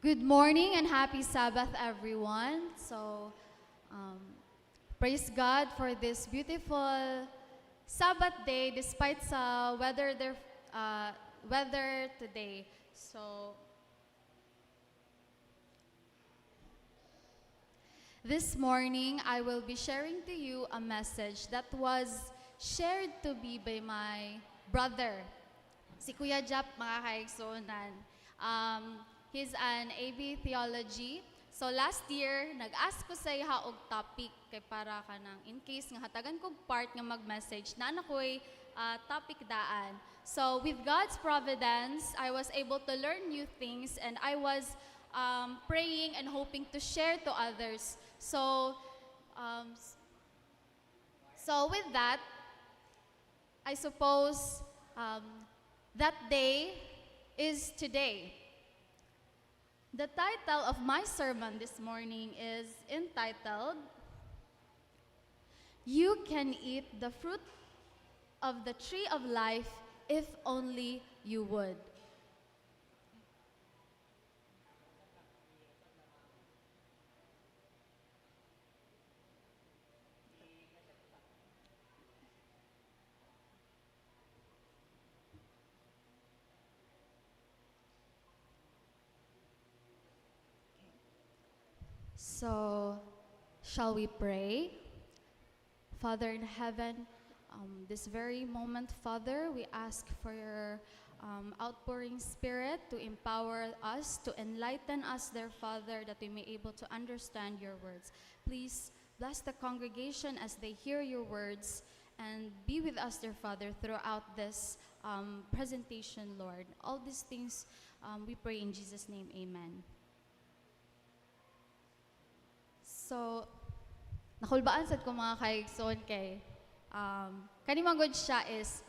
Good morning and happy Sabbath, everyone. Praise God for this beautiful Sabbath day, despite sa weather today. This morning, I will be sharing to you a message that was shared to me by my brother, si Kuya Jap, mga kaigsunan. He's an AB Theology. So last year, nag-ask ko sa iya og topic kay para ka nang in case nga hatagan kog part nga mag-message na ako'y topic daan. So with God's providence, I was able to learn new things and I was praying and hoping to share to others. So with that, I suppose that day is today. The title of my sermon this morning is entitled, You Can Eat the Fruit of the Tree of Life If Only You Would. So, shall we pray? Father in heaven, this very moment, Father, we ask for your outpouring spirit to empower us, to enlighten us, dear Father, that we may be able to understand your words. Please bless the congregation as they hear your words and be with us, dear Father, throughout this presentation, Lord. All these things we pray in Jesus' name, amen. So, nakulbaan sad ko mga kaigsoon kay kani man gud siya is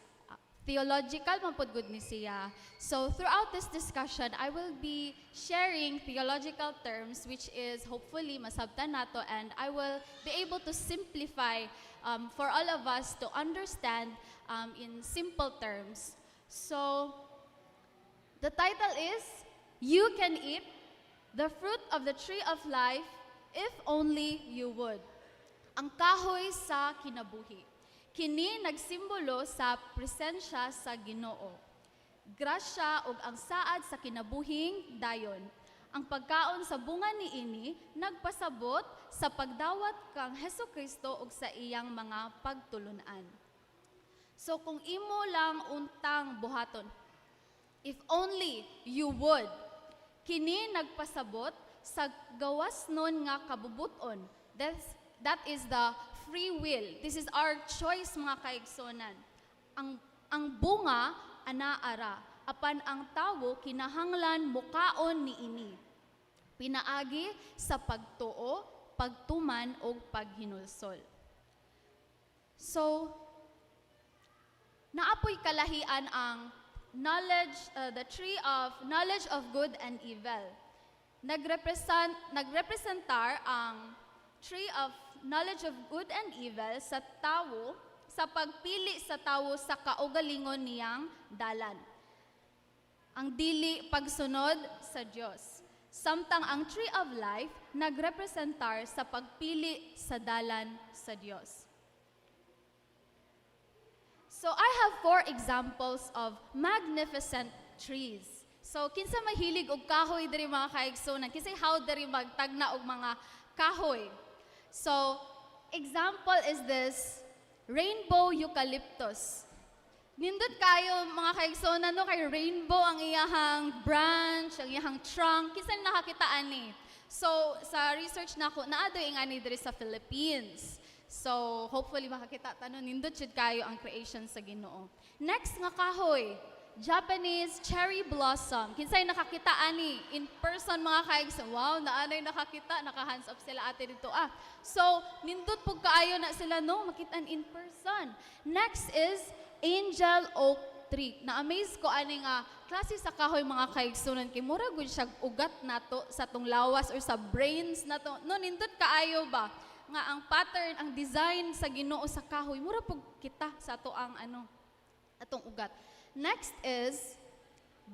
theological man pud gud ni siya. So throughout this discussion, I will be sharing theological terms which is hopefully masabtan nato and I will be able to simplify for all of us to understand in simple terms. So the title is You Can Eat the Fruit of the Tree of Life If Only You Would. Ang kahoy sa kinabuhi. Kini nagsimbolo sa presensya sa Ginoo. Grasya ug ang saad sa kinabuhing dayon. Ang pagkaon sa bunga niini nagpasabot sa pagdawat kang Hesukristo ug sa iyang mga pagtulunan. So kung imo lang untang buhaton, if only you would, kini nagpasabot sa gawas nun nga kabubuton. That is the free will. This is our choice, mga kaigsonan. Ang bunga, anaara. Apan ang tawo, kinahanglan mukaon niini. Pinaagi sa pagtuo, pagtuman, o paghinulsol. So, naapoy kalahian ang the tree of knowledge of good and evil. Nagrepresentar ang tree of knowledge of good and evil sa tawo, sa pagpili sa tawo sa kaugalingon niyang dalan. Ang dili pagsunod sa Dios. Samtang ang tree of life nagrepresentar sa pagpili sa dalan sa Dios. So I have 4 examples of magnificent trees. So, kinsa mahilig og kahoy diri mga kaigsonan? Kinsa how diri magtagna og mga kahoy? So, example is this rainbow eucalyptus. Nindot kayo mga kaigsonan no kay rainbow ang iyahang branch, ang iyahang trunk. Kinsa nakakita ani? So, sa research nako naadoy ingani diri sa Philippines. So, hopefully makakita tanon nindot jud kayo ang creation sa Ginoo. Next nga kahoy, Japanese cherry blossom. Kinsay nakakita ani in person mga kaigsoon. Wow, naanay nakakita, naka-hands up sila ate dito. So, nindot pug kaayo na sila no, makitaan in person. Next is angel oak tree. Na-amaze ko ani nga klase sa kahoy mga kaigsunan kay mura gud siya ugat nato sa tong lawas or sa brains nato. No, nindot kaayo ba nga ang pattern, ang design sa Ginoo sa kahoy mura pug kita sa ato ang atong ugat. Next is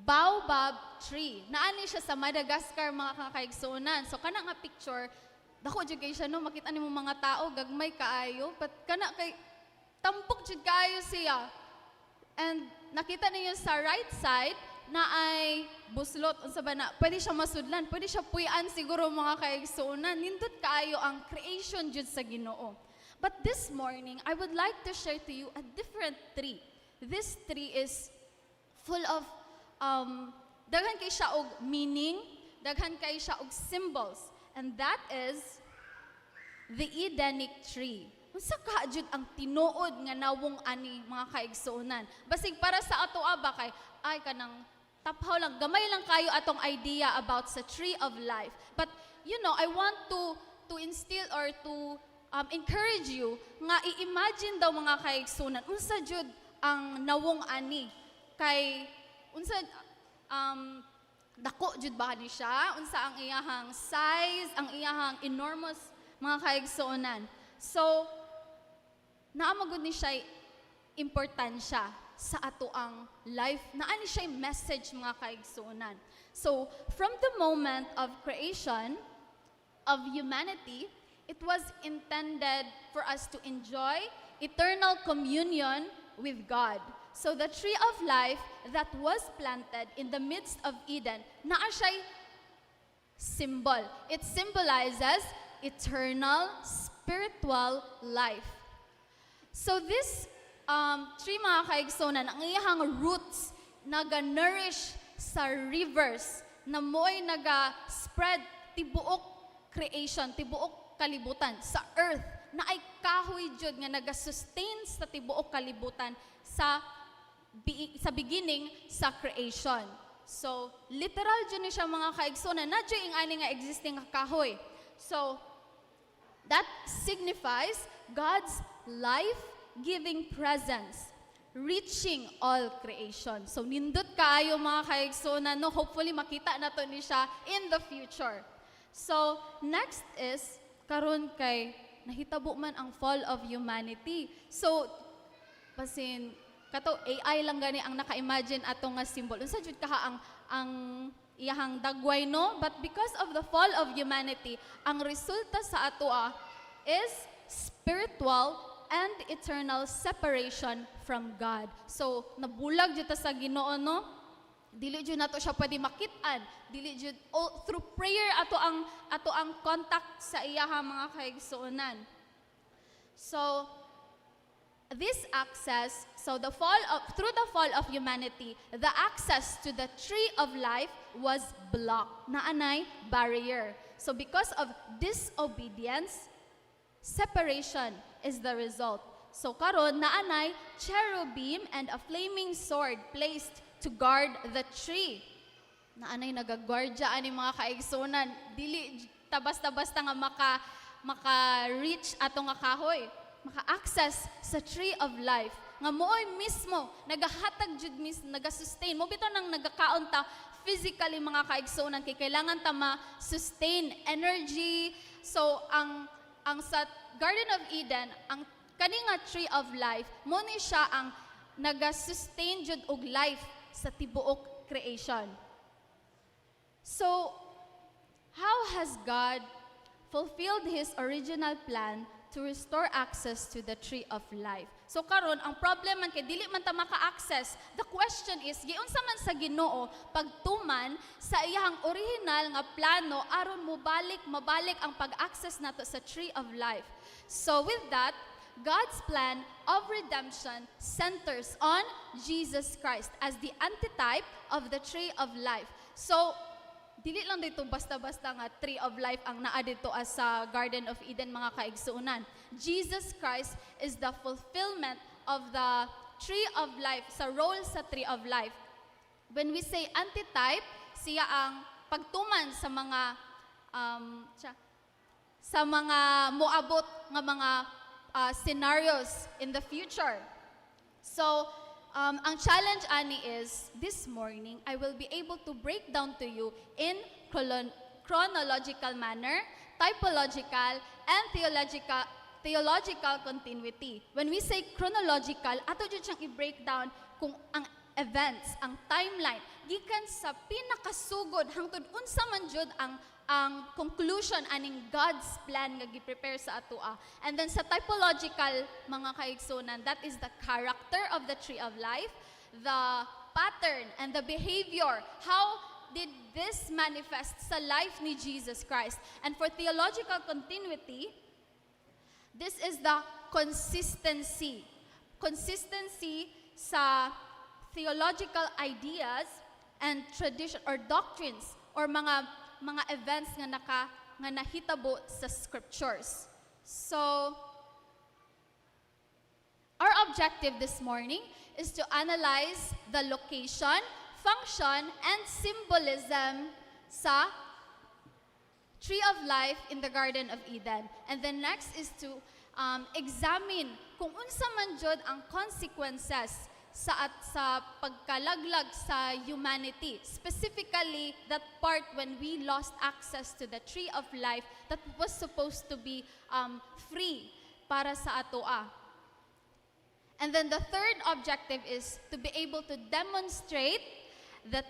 baobab tree. Naani siya sa Madagascar, mga kakaigsunan. So kana nga picture, dako jud kay siya no, makita nimo mga tao gagmay kaayo, but kana kay tampok jud kaayo siya. And nakita niyo sa right side na ay buslot unsa ba na, pwede siya masudlan, pwede siya puy-an siguro mga kaigsunan. Nindot kaayo ang creation jud sa Ginoo. But this morning, I would like to share to you a different tree. This tree is full of daghan kay siya og meaning, daghan kay siya og symbols, and that is the Edenic tree. Unsa ka jud ang tinuod nga nawong ani mga kaigsuonan? Basig para sa ato ba kay ay kanang taphaw lang, gamay lang kayo atong idea about sa tree of life. But you know, I want to instill or to encourage you nga i-imagine daw mga kaigsuonan unsa jud ang nawong ani kay unsa dako jud ba ni siya, unsa ang iyahang size, ang iyahang enormous mga kaigsuonan. So naamagod ni siya importansya sa ato ang life, naani siya message mga kaigsuonan. So from the moment of creation of humanity, it was intended for us to enjoy eternal communion with God. So the tree of life that was planted in the midst of Eden, naa siya symbol. It symbolizes eternal spiritual life. So this tree mga kaigsuonan, ang iyahang roots naga-nourish sa rivers na mo'y naga-spread tibuok creation, tibuok kalibutan sa earth, na ay kahoy jud nga naga-sustain sa tibuok kalibutan sa beginning sa creation. So literal jud ni siya mga kaigsuonan, na jud ing ani nga existing nga kahoy. So that signifies God's life-giving presence reaching all creation. So nindot kaayo mga kaigsuonan, no, hopefully makita nato ni siya in the future. So next is karon kay nahitabo man ang fall of humanity. So basin kato AI lang gani ang naka-imagine ato nga symbol. Unsa jud kaha ang iyahang dagway, no? But because of the fall of humanity, ang resulta sa atoa is spiritual and eternal separation from God. So nabulag jud ta sa Ginoo, no? Dili jud nato siya pwede makit-an, dili jud through prayer ato ang contact sa iyaha mga kaigsuonan. So this access, so through the fall of humanity, the access to the tree of life was blocked. Naanay barrier. So because of disobedience, separation is the result. So karon naanay cherubim and a flaming sword placed to guard the tree. Naanay nagagwardya ani mga kaigsuonan, dili tabas-basta nga maka-reach ato nga kahoy, maka-access sa tree of life. Nga mooy mismo nagahatag jud naga-sustain mo bitaw nang nagakaon ta physically mga kaigsuonan, kay kailangan ta ma-sustain energy. So ang sa Garden of Eden, ang kaninga tree of life, mo ni siya ang naga-sustain jud og life sa tibuok creation. So, how has God fulfilled His original plan to restore access to the tree of life? So karon ang problem man kay dili man ta maka-access. The question is, giunsa man sa Ginoo pagtuman sa iyang original nga plano aron mabalik ang pag-access nato sa tree of life. So with that, God's plan of redemption centers on Jesus Christ as the antitype of the tree of life. So dili lang dito basta-basta nga tree of life ang naa dito as sa Garden of Eden mga kaigsuonan. Jesus Christ is the fulfillment of the tree of life, sa role sa tree of life. When we say antitype, siya ang pagtuman sa mga moabot nga mga scenarios in the future. So ang challenge ani is, this morning, I will be able to break down to you in chronological manner, typological, and theological continuity. When we say chronological, ato jud siyang i-break down kung ang events, ang timeline, gikan sa pinakasugod hangtod unsa man jud ang conclusion aning God's plan nga gi-prepare sa atoa. And then sa typological mga kaigsunan, that is the character of the tree of life, the pattern and the behavior. How did this manifest sa life ni Jesus Christ? And for theological continuity, this is the consistency. Consistency sa theological ideas and tradition or doctrines or mga events nga nahitabo sa scriptures. So our objective this morning is to analyze the location, function, and symbolism sa tree of life in the Garden of Eden. And then next is to examine kung unsa man jud ang consequences sa pagkalaglag sa humanity. Specifically, that part when we lost access to the tree of life that was supposed to be free para sa atoa. And then the third objective is to be able to demonstrate that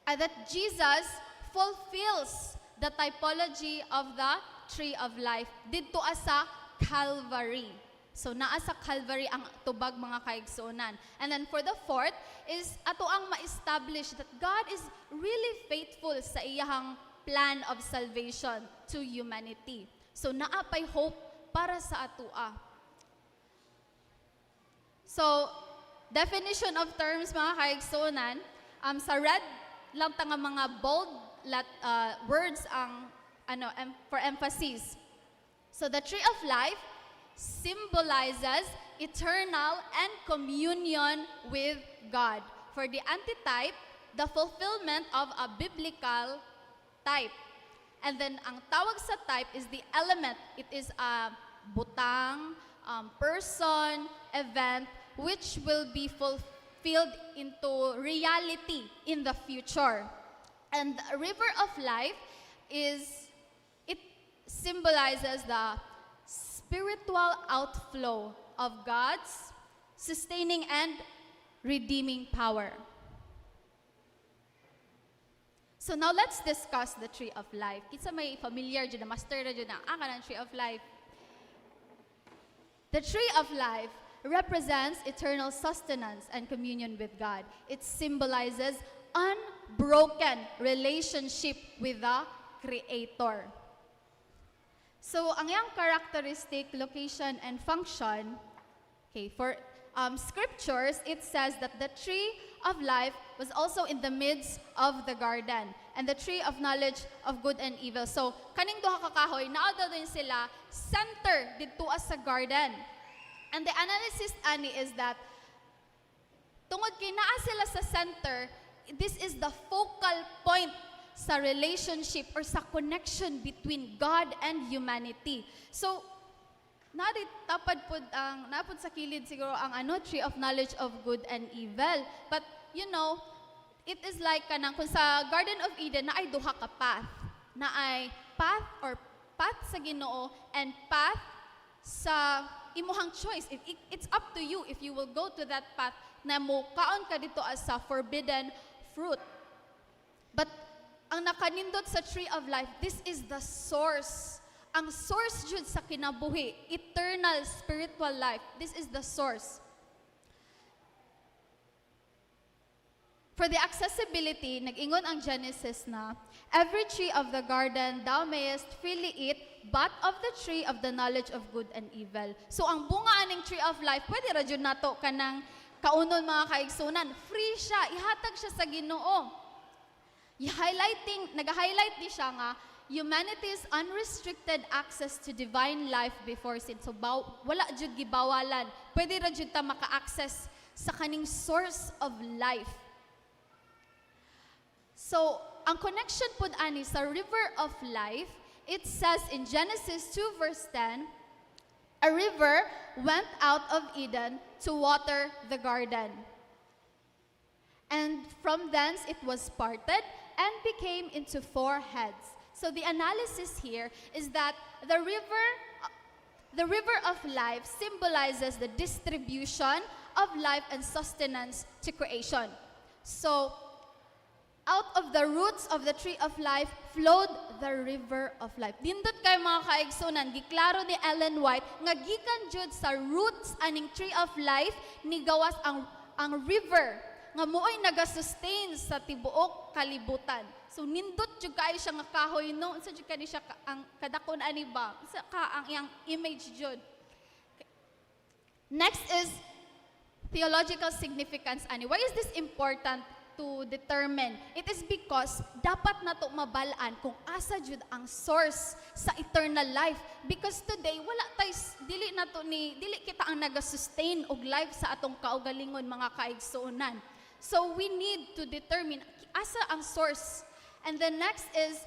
that Jesus fulfills the typology of the tree of life didto sa Calvary. So naa sa Calvary ang tubag mga kaigsunan. And then for the fourth is ato ang ma-establish that God is really faithful sa iyahang plan of salvation to humanity. So naa pay hope para sa atoa. So definition of terms mga kaigsunan, sa red lang ta nga mga bold words ang for emphasis. So the tree of life symbolizes eternal and communion with God. For the antitype, the fulfillment of a biblical type. And then ang tawag sa type is the element. It is a butang, person, event, which will be fulfilled into reality in the future. And the river of life it symbolizes the spiritual outflow of God's sustaining and redeeming power. So now let's discuss the tree of life. Kitsa may familiar dyan, master na dyan ang tree of life. The tree of life represents eternal sustenance and communion with God. It symbolizes unbroken relationship with the Creator. So, ang iyang characteristic, location, and function, for scriptures, it says that the tree of life was also in the midst of the garden, and the tree of knowledge of good and evil. So, kaning duha ka kahoy, naadaw din sila center dito sa garden. And the analysis ani is that tungod kay naa sila sa center, this is the focal point sa relationship or sa connection between God and humanity. So, napod sa kilid siguro ang tree of knowledge of good and evil. But, it is like kanang kung sa Garden of Eden na ay duha ka path. Na ay path sa Ginoo and path sa imuhang choice. It's up to you if you will go to that path na mo kaon ka dito as sa forbidden fruit. But ang nakanindot sa tree of life, this is the source. Ang source jud sa kinabuhi, eternal spiritual life. This is the source. For the accessibility, nag-ingon ang Genesis na, every tree of the garden thou mayest freely eat, but of the tree of the knowledge of good and evil. So ang bunga aning tree of life, pwede ra jud nato kanang kaunon mga kaigsunan. Free siya, ihatag siya sa Ginoo. Nag-highlight di siya nga, humanity's unrestricted access to divine life before sin. So, wala jud gibawalan. Pwede ra jud ta maka-access sa kaning source of life. So, ang connection pud ani sa river of life, it says in Genesis 2 verse 10, a river went out of Eden to water the garden. And from thence it was parted and became into 4 heads. So the analysis here is that the river of life symbolizes the distribution of life and sustenance to creation. So, out of the roots of the tree of life flowed the river of life. Dindot kay mga kaigsunan, giklaro ni Ellen White nga gikan jud sa roots aning tree of life ni gawas ang river nga mo'y nagasustain sa tibuok kalibutan. So nindot jud kaayo siya nga kahoy no, unsa jud kani siya ang kadakon ani ba? Unsa ka ang iyang image jud. Next is theological significance ani. Why is this important to determine? It is because dapat nato mabalaan kung asa jud ang source sa eternal life, because today wala tay dili kita ang naga-sustain og life sa atong kaugalingon mga kaigsuonan. So we need to determine asa ang source. And the next is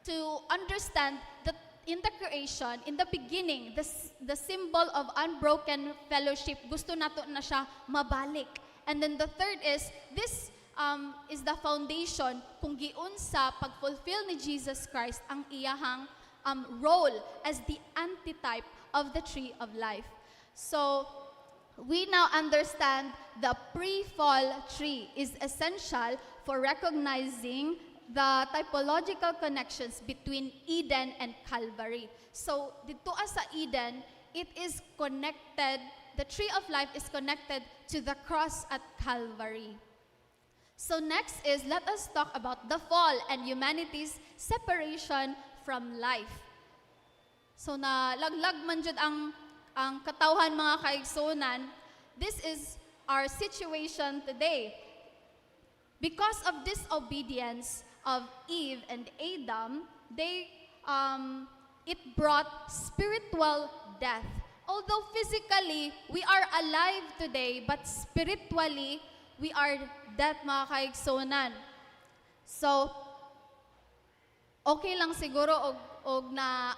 to understand that in the creation, in the beginning, the symbol of unbroken fellowship, gusto nato na siya mabalik. And then the third is is the foundation kung giunsa pag-fulfill ni Jesus Christ ang iyahang role as the antitype of the tree of life. So, we now understand the pre-fall tree is essential for recognizing the typological connections between Eden and Calvary. So, dito sa Eden, it is connected, the tree of life is connected to the cross at Calvary. So next is, let us talk about the fall and humanity's separation from life. So na laglag man jud ang katawhan mga kaigsunan, this is our situation today. Because of disobedience of Eve and Adam, it brought spiritual death. Although physically we are alive today, but spiritually we are dead mga kaigsunan. So, okay lang siguro og na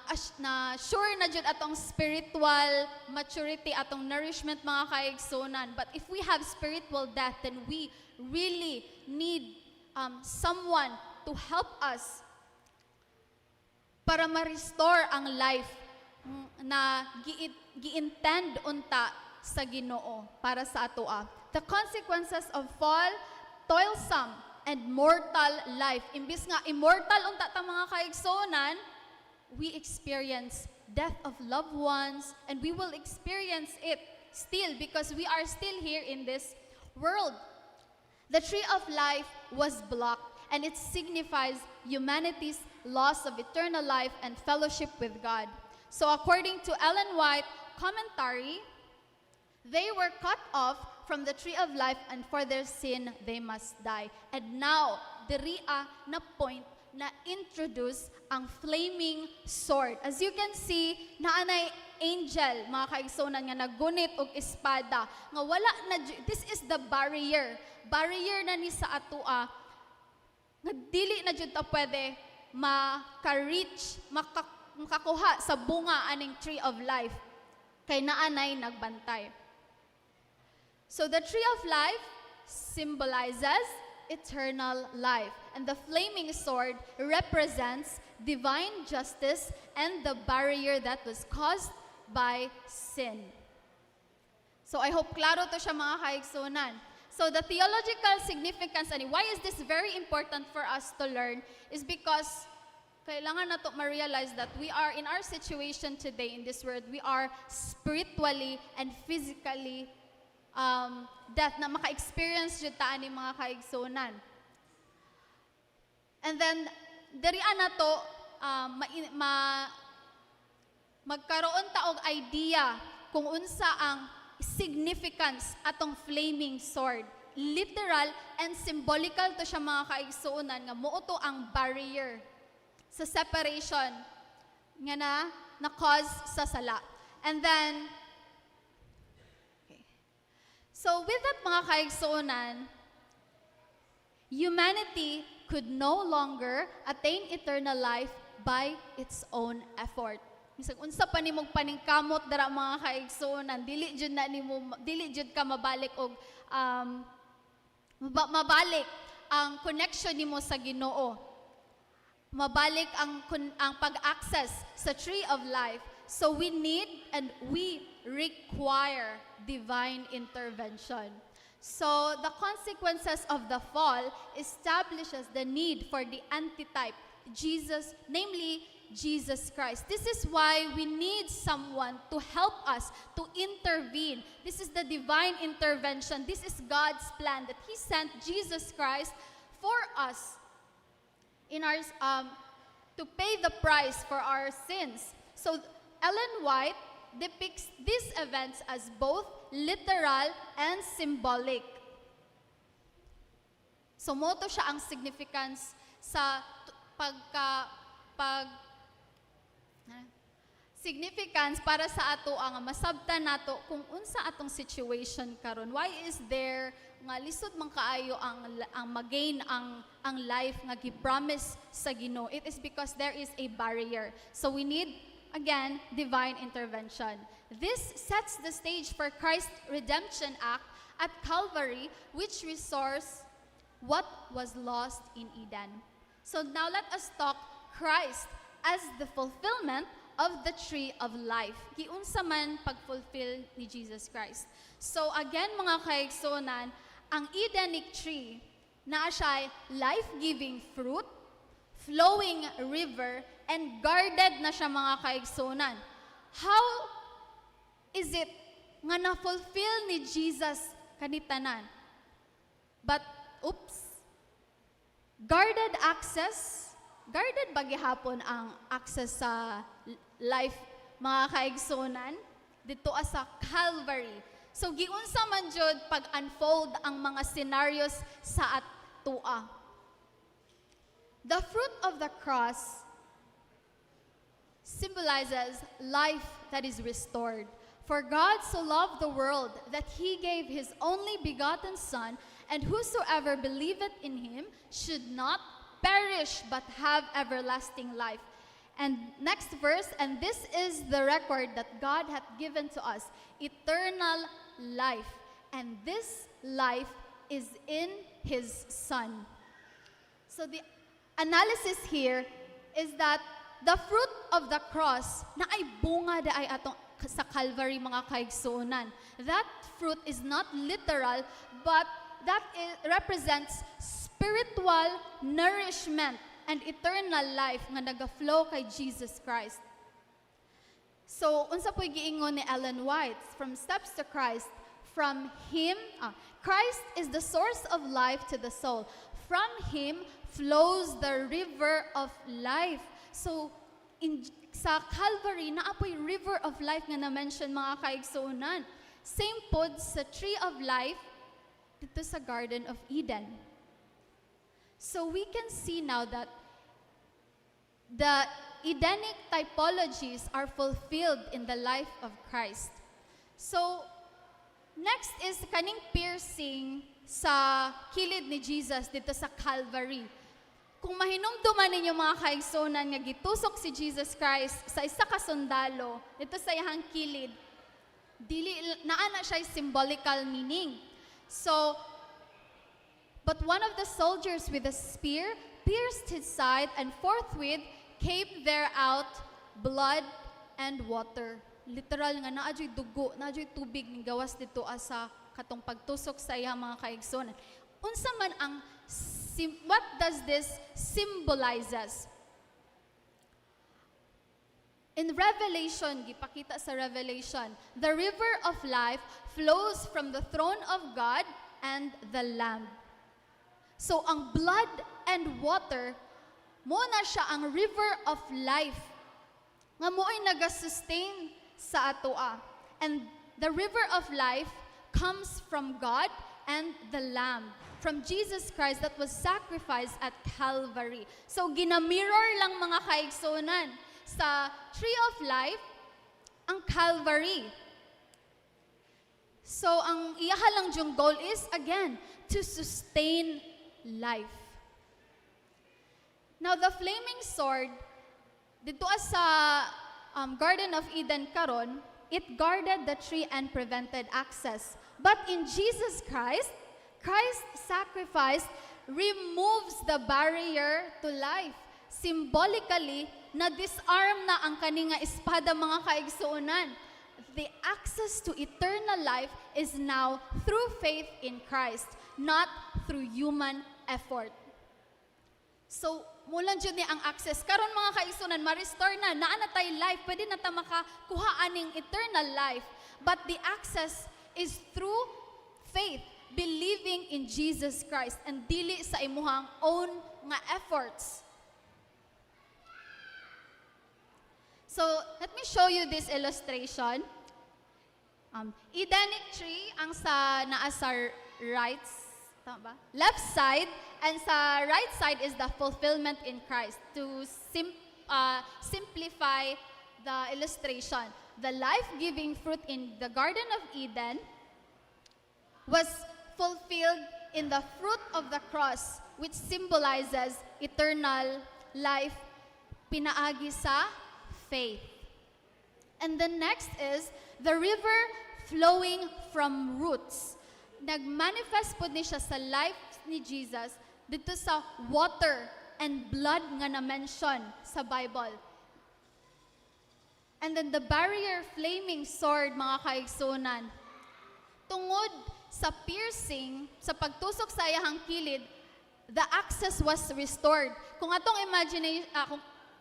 sure na jud atong spiritual maturity, atong nourishment mga kaigsunan. But if we have spiritual death, then we really need someone to help us para ma-restore ang life na gi-intend unta sa Ginoo para sa atoa. The consequences of fall, toilsome and mortal life. Imbis nga immortal unta ta mga kaigsunan, we experience death of loved ones, and we will experience it still because we are still here in this world. The tree of life was blocked, and it signifies humanity's loss of eternal life and fellowship with God. So according to Ellen White commentary, they were cut off from the tree of life, and for their sin they must die. And now, diri'a na point na introduce ang flaming sword. As you can see, naanay angel, mga kaigsunan nga nagunit og espada. Nga wala na, this is the barrier. Barrier na ni sa atua, nga dili na jud ta pwede maka-reach, makakuha sa bunga aning tree of life. Kay naanay nagbantay. So the tree of life symbolizes eternal life, and the flaming sword represents divine justice and the barrier that was caused by sin. So I hope klaro to siya mga kaigsunan. So the theological significance, and why is this very important for us to learn, is because kailangan na to ma-realize that we are in our situation today in this world, we are spiritually and physically death na maka-experience jud ta ani mga kaigsunan. And then dirian na to magkaroon ta og idea kung unsa ang significance atong flaming sword. Literal and symbolical to siya mga kaigsuonan nga mao to ang barrier sa separation nga na cause sa sala. And then so with that mga kaigsuonan, humanity could no longer attain eternal life by its own effort. Misag unsa pa nimong paningkamot dara mga kaigsuonan, dili jud ka mabalik og mabalik ang connection nimo sa Ginoo. Mabalik ang pag-access sa tree of life. So we need and we require divine intervention. So the consequences of the fall establishes the need for the antitype, Jesus, namely Jesus Christ. This is why we need someone to help us, to intervene. This is the divine intervention. This is God's plan that He sent Jesus Christ for us in our to pay the price for our sins. So Ellen White depicts these events as both literal and symbolic. So moto siya ang significance sa significance para sa ato ang masabtan nato kung unsa atong situation karon. Why is there nga lisod man kaayo ang magain ang life nga gi-promise sa Ginoo? It is because there is a barrier. So we need again divine intervention. This sets the stage for Christ's redemption act at Calvary, which restores what was lost in Eden. So now let us talk Christ as the fulfillment of the tree of life. Giunsa man pag-fulfill ni Jesus Christ. So again mga kaigsunan, ang Edenic tree na siya life-giving fruit, flowing river, and guarded na siya mga kaigsunan. How is it nga na-fulfill ni Jesus kanitanan? But, guarded access, guarded ba gihapon ang access sa life mga kaigsunan dito sa Calvary? So giunsa man jud pag-unfold ang mga scenarios sa atua. The fruit of the cross symbolizes life that is restored. For God so loved the world that He gave His only begotten Son, and whosoever believeth in Him should not perish but have everlasting life. And next verse, and this is the record that God hath given to us, eternal life. And this life is in His Son. So the analysis here is that the fruit of the cross na ay bunga da ay atong sa Calvary mga kaigsunan. That fruit is not literal, but that represents spiritual nourishment and eternal life nga naga-flow kay Jesus Christ. So, unsa po'y giingon ni Ellen White, from steps to Christ, from Him, Christ is the source of life to the soul. From Him flows the river of life. So, sa Calvary, naapoy river of life nga na-mention mga kaigsunan. Same pod sa tree of life dito sa Garden of Eden. So we can see now that the Edenic typologies are fulfilled in the life of Christ. So next is kaning piercing sa kilid ni Jesus dito sa Calvary. Kung mahinumduman ninyo mga kaigsunan nga gitusok si Jesus Christ sa isa ka sundalo dito sa iyang kilid, dili naana siya symbolical meaning. So, but one of the soldiers with a spear pierced his side, and forthwith came there out blood and water. Literal nga naadyoy dugo, naadyoy tubig ning gawas dito sa katong pagtusok sa iyang mga kaigsunan. Unsa man ang what does this symbolizes? In Revelation, gipakita sa Revelation, the river of life flows from the throne of God and the Lamb. So ang blood and water, mo na siya ang river of life nga mo'y nagasustain sa atoa. And the river of life comes from God and the Lamb, from Jesus Christ that was sacrificed at Calvary. So ginamirror lang mga kaigsunan sa tree of life ang Calvary. So ang iyaha lang yung goal is again to sustain life. Now the flaming sword dito sa Garden of Eden karon, it guarded the tree and prevented access. But in Jesus Christ, Christ's sacrifice removes the barrier to life. Symbolically, na-disarm na ang kani nga espada mga kaigsuonan. The access to eternal life is now through faith in Christ, not through human effort. So, mulan dyan ni ang access. Karon mga kaigsuonan, ma-restore na, naa na tayo life, pwede na ta makakuha aning eternal life. But the access is through faith, believing in Jesus Christ, and dili sa imuhang own nga efforts. So, let me show you this illustration. Edenic tree, ang naa sa tama ba? Left side, and sa right side is the fulfillment in Christ. To simplify the illustration, the life-giving fruit in the Garden of Eden was fulfilled in the fruit of the cross, which symbolizes eternal life, pinaagi sa faith. And the next is the river flowing from roots. Nagmanifest po ni siya sa life ni Jesus dito sa water and blood nga na-mention sa Bible. And then the barrier flaming sword, mga kaigsunan. Tungod sa piercing, sa pagtusok sa iyahang kilid, the access was restored. Kung atong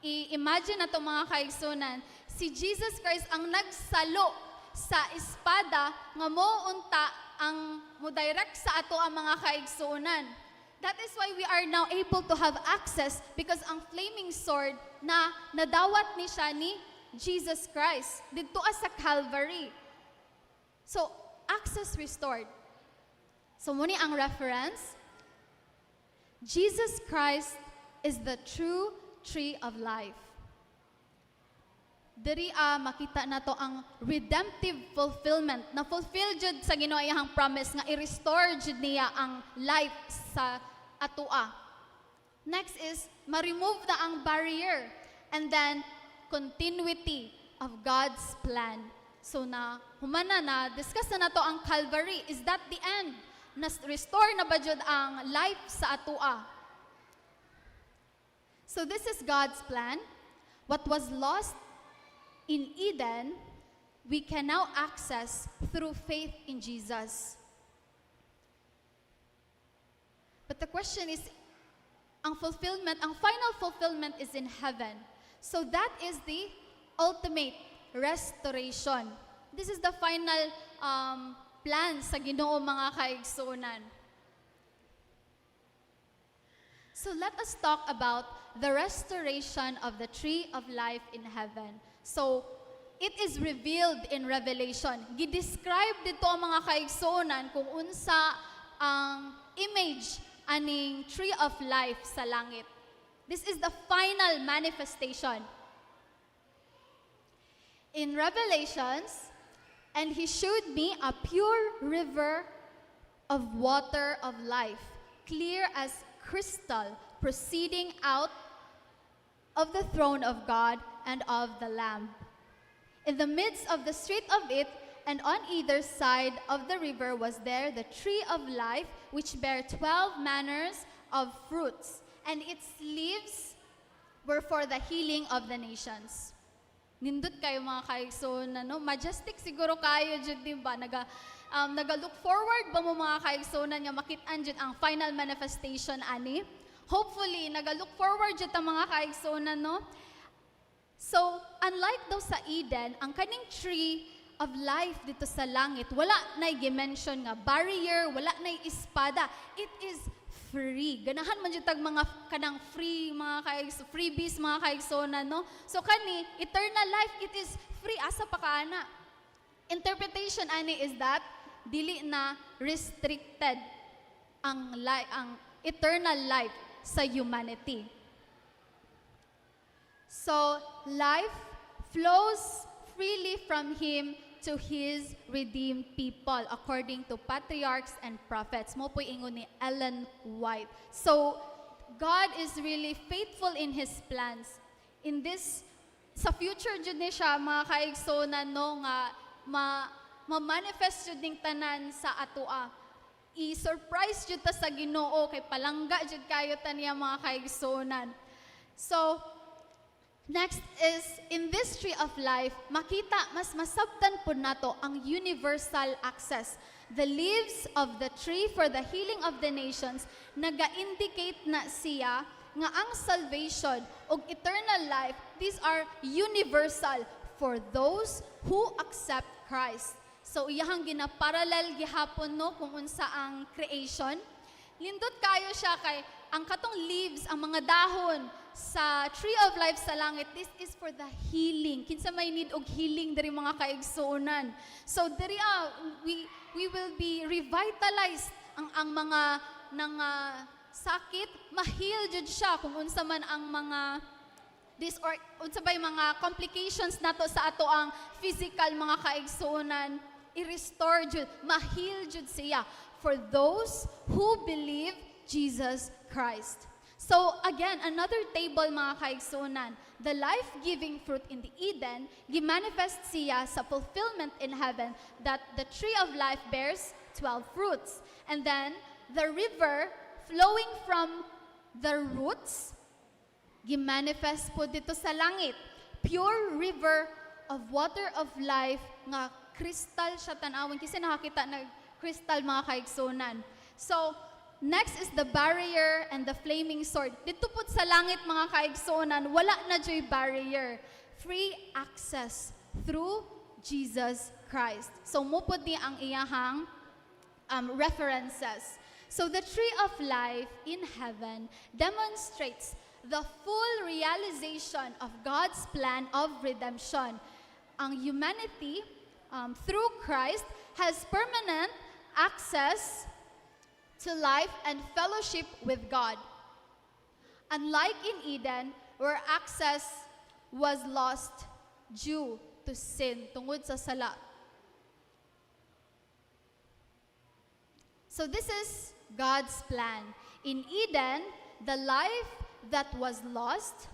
i-imagine na itong mga kaigsunan, si Jesus Christ ang nagsalo sa espada nga mounta ang mo-direct sa ato ang mga kaigsunan. That is why we are now able to have access, because ang flaming sword na nadawat ni siya ni Jesus Christ dito sa Calvary. So, access restored. So, muna ang reference. Jesus Christ is the true tree of life. Diri makita na to ang redemptive fulfillment. Na-fulfill jud sa Ginoo iyang promise nga i-restore jud niya ang life sa atua. Next is ma-remove na ang barrier, and then continuity of God's plan. So na humana na discuss na to ang Calvary. Is that the end? Na-restore na ba jud ang life sa atua? So this is God's plan. What was lost in Eden, we can now access through faith in Jesus. But the question is, ang fulfillment, ang final fulfillment is in heaven. So that is the ultimate restoration. This is the final plan sa Ginoo, mga kaigsunan. So let us talk about the restoration of the tree of life in heaven. So, it is revealed in Revelation. Gidescribe dito ang mga kaigsuonan kung unsa ang image aning tree of life sa langit. This is the final manifestation. In Revelations, and he showed me a pure river of water of life, clear as crystal, proceeding out of the throne of God and of the Lamb. In the midst of the street of it, and on either side of the river was there the tree of life, which bare 12 manners of fruits, and its leaves were for the healing of the nations. Nindot kayo mga kaigsoon, no? Majestic siguro kayo dyan, di ba? Naga-look forward ba mo mga kaigsoon nga makitaan dyan ang final manifestation, ani? Hopefully, naga-look forward dyan ang mga kaigsoon, no? So, unlike daw sa Eden, ang kaning tree of life dito sa langit, wala na i-mention nga barrier, wala na espada. It is free. Ganahan man jud tag mga kanang free, mga freebies, mga kaigsonan, no? So kani, eternal life, it is free. Asa pa kaana? Interpretation ani is that dili na restricted ang eternal life sa humanity. So, life flows freely from Him to His redeemed people, according to patriarchs and prophets. Mo po ingon ni Ellen White. So, God is really faithful in His plans. In this, sa future jud ni siya, mga kaigsonan, no, nga ma-manifest jud ning tanan sa atua. I-surprise jud ta sa Ginoo, kay palangga jud kayo ta niya, mga kaigsonan. So, Next is, in this tree of life, makita, mas masabtan po nato ang universal access. The leaves of the tree for the healing of the nations, naga-indicate na siya nga ang salvation o eternal life, these are universal for those who accept Christ. So iyahang ginaparallel gihapon no kung unsa ang creation. Lindot kayo siya kay ang katong leaves, ang mga dahon sa tree of life sa langit, this is for the healing. Kinsa may need og healing diri mga kaigsuonan. So diri we will be revitalized ang mga sakit, ma-heal jud siya kung unsa man ang mga unsa bay mga complications nato sa ato ang physical mga kaigsuonan, i-restore jud, ma-heal jud siya for those who believe Jesus Christ. So again, another table mga kaigsuonan, the life-giving fruit in the Eden, gimanifest siya sa fulfillment in heaven that the tree of life bears 12 fruits. And then, the river flowing from the roots, gimanifest po dito sa langit. Pure river of water of life, nga crystal siya tanawin. Kasi nakakita na crystal mga kaigsuonan. So, next is the barrier and the flaming sword. Dito po sa langit mga kaigsuonan, wala na dyo'y barrier. Free access through Jesus Christ. So, mupod niya ang iyahang references. So, the tree of life in heaven demonstrates the full realization of God's plan of redemption. Ang humanity, through Christ, has permanent access to life and fellowship with God. Unlike in Eden, where access was lost due to sin, tungod sa sala. So this is God's plan. In Eden, the life that was lost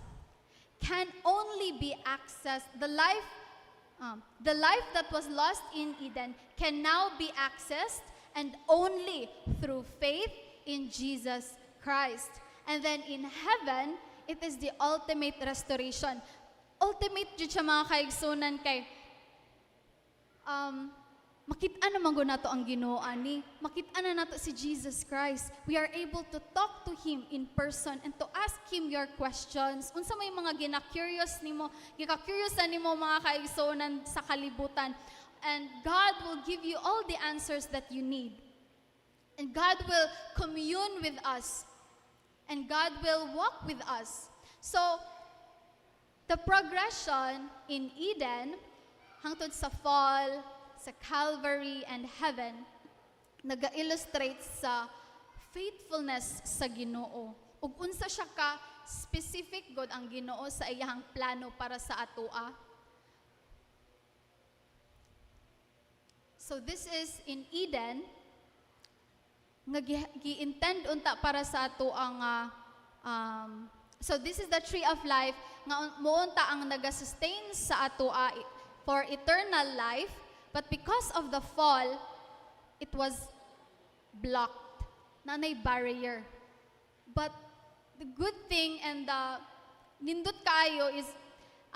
can only be accessed. The life that was lost in Eden can now be accessed and only through faith in Jesus Christ. And then in heaven, it is the ultimate restoration. Ultimate jud siya mga kaigsunan kay makita naman go nato ang Ginoo ani. Makita na nato si Jesus Christ. We are able to talk to Him in person and to ask Him your questions. Unsa may mga gina-curious nimo mga kaigsunan sa kalibutan. And God will give you all the answers that you need. And God will commune with us. And God will walk with us. So, the progression in Eden, hangtod sa fall, sa Calvary, and heaven, naga-illustrate sa faithfulness sa Ginoo. Ug unsa siya ka specific God ang Ginoo sa iyahang plano para sa atoa. So this is in Eden, nga gi-intend unta para sa ato ang so this is the tree of life nga muunta ang naga-sustain sa ato for eternal life, but because of the fall, it was blocked. Nanay barrier. But the good thing and the nindot kayo is,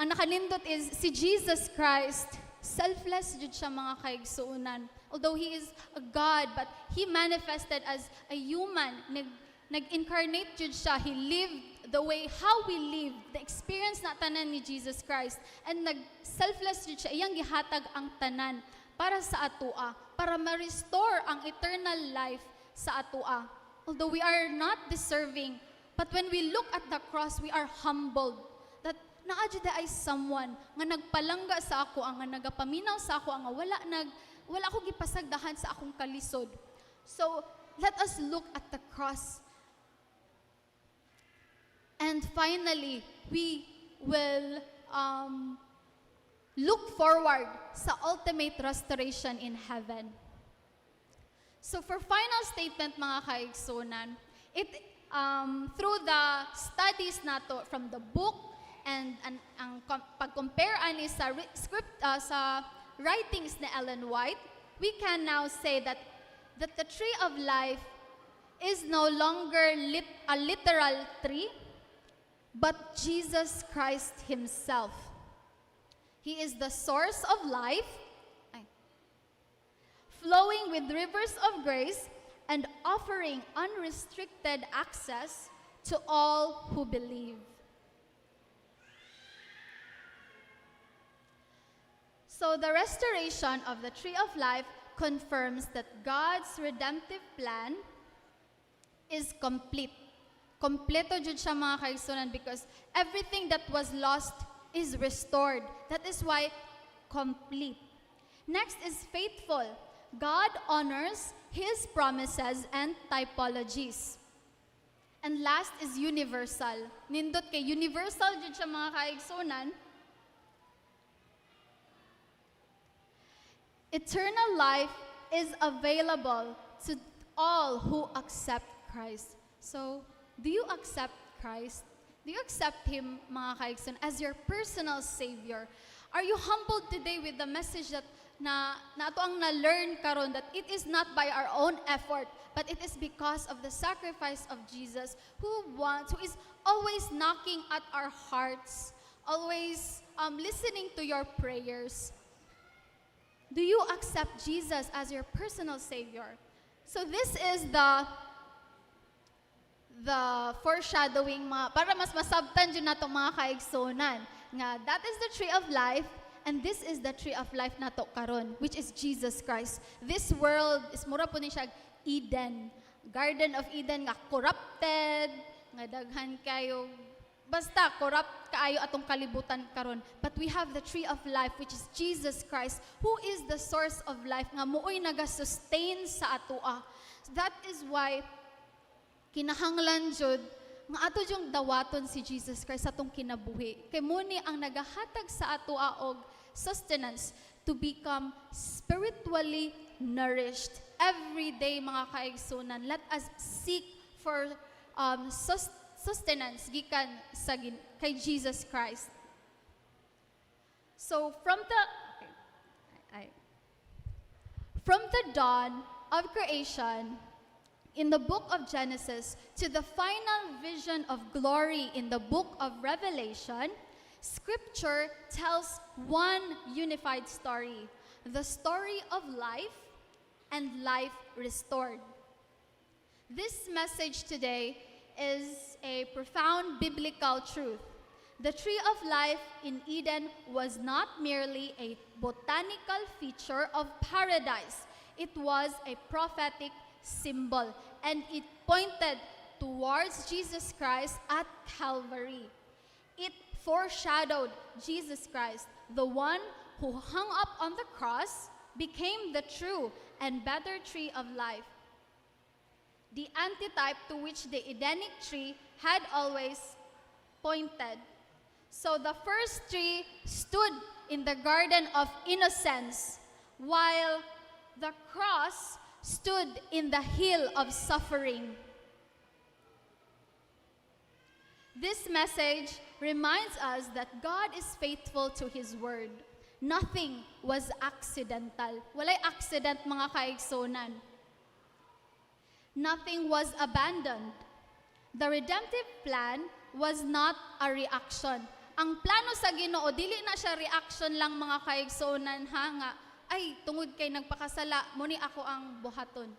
ang nakanindot is si Jesus Christ. Selfless jud siya mga kaigsuonan. Although He is a God, but He manifested as a human. Nag-incarnate jud siya. He lived the way how we live, the experience na tanan ni Jesus Christ. And nag-selfless jud siya. Iyang gihatag ang tanan para sa atua, para ma-restore ang eternal life sa atua. Although we are not deserving, but when we look at the cross, we are humbled. That naadyo ay someone nga nagpalangga sa ako, ang nga nagapaminaw sa ako, ang nga wala ako gipasagdahan sa akong kalisod. So, let us look at the cross. And finally, we will look forward sa ultimate restoration in heaven. So, for final statement mga kaigsunan, through the studies nato from the book, and ang pag-compare ani sa sa writings ni Ellen White, we can now say that the tree of life is no longer a literal tree, but Jesus Christ himself. He is the source of life, flowing with rivers of grace and offering unrestricted access to all who believe. So the restoration of the tree of life confirms that God's redemptive plan is complete. Kompleto jud siya mga kaigsunan because everything that was lost is restored. That is why complete. Next is faithful. God honors His promises and typologies. And last is universal. Nindot kay universal jud siya mga kaigsunan. Eternal life is available to all who accept Christ. So, do you accept Christ? Do you accept Him, mga kaigsoon, as your personal Savior? Are you humbled today with the message that na ato ang na-learn karon that it is not by our own effort, but it is because of the sacrifice of Jesus who is always knocking at our hearts, always listening to your prayers. Do you accept Jesus as your personal Savior? So this is the foreshadowing para mas masabtan dyan nato mga kaigsonan nga that is the tree of life and this is the tree of life nato karon, which is Jesus Christ. This world is mura po ni siya Eden, Garden of Eden nga corrupted, nga daghan kayo basta corrupt kaayo atong kalibutan karon. But we have the tree of life, which is Jesus Christ, who is the source of life nga muoy naga-sustain sa atoa. So that is why kinahanglan jud nga ato jung dawaton si Jesus Christ atong kinabuhi. Kay muni ang nagahatag sa atoa og sustenance to become spiritually nourished every day, mga kaigsunan. Let us seek for sustenance gikan sa kay Jesus Christ. So from the dawn of creation in the book of Genesis to the final vision of glory in the book of Revelation, Scripture tells one unified story, the story of life and life restored. This message today is a profound biblical truth. The tree of life in Eden was not merely a botanical feature of paradise. It was a prophetic symbol, and it pointed towards Jesus Christ at Calvary. It foreshadowed Jesus Christ, the one who hung up on the cross, became the true and better tree of life, the antitype to which the Edenic tree had always pointed. So the first tree stood in the garden of innocence, while the cross stood in the hill of suffering. This message reminds us that God is faithful to His word. Nothing was accidental. Walay accident, mga kaigsonan. Nothing was abandoned. The redemptive plan was not a reaction. Ang plano sa Ginoo, dili na siya reaction lang, mga kaigsonan, ha nga, ay, tungod kay nagpakasala, muni ako ang buhaton.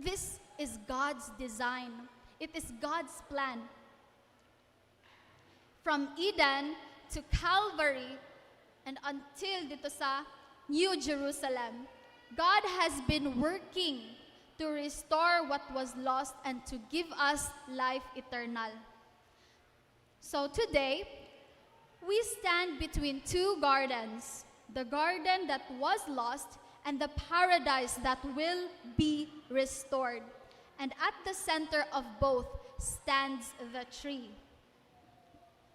This is God's design. It is God's plan. From Eden to Calvary and until dito sa New Jerusalem, God has been working to restore what was lost and to give us life eternal. So today, we stand between two gardens, the garden that was lost and the paradise that will be restored. And at the center of both stands the tree.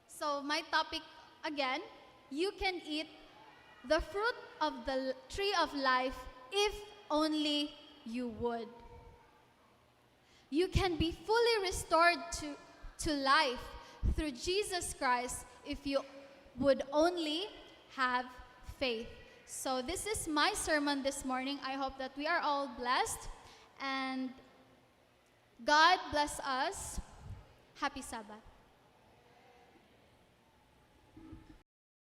So my topic again, you can eat the fruit of the tree of life if only you would. You can be fully restored to life through Jesus Christ if you would only have faith. So this is my sermon this morning. I hope that we are all blessed and God bless us. Happy Sabbath.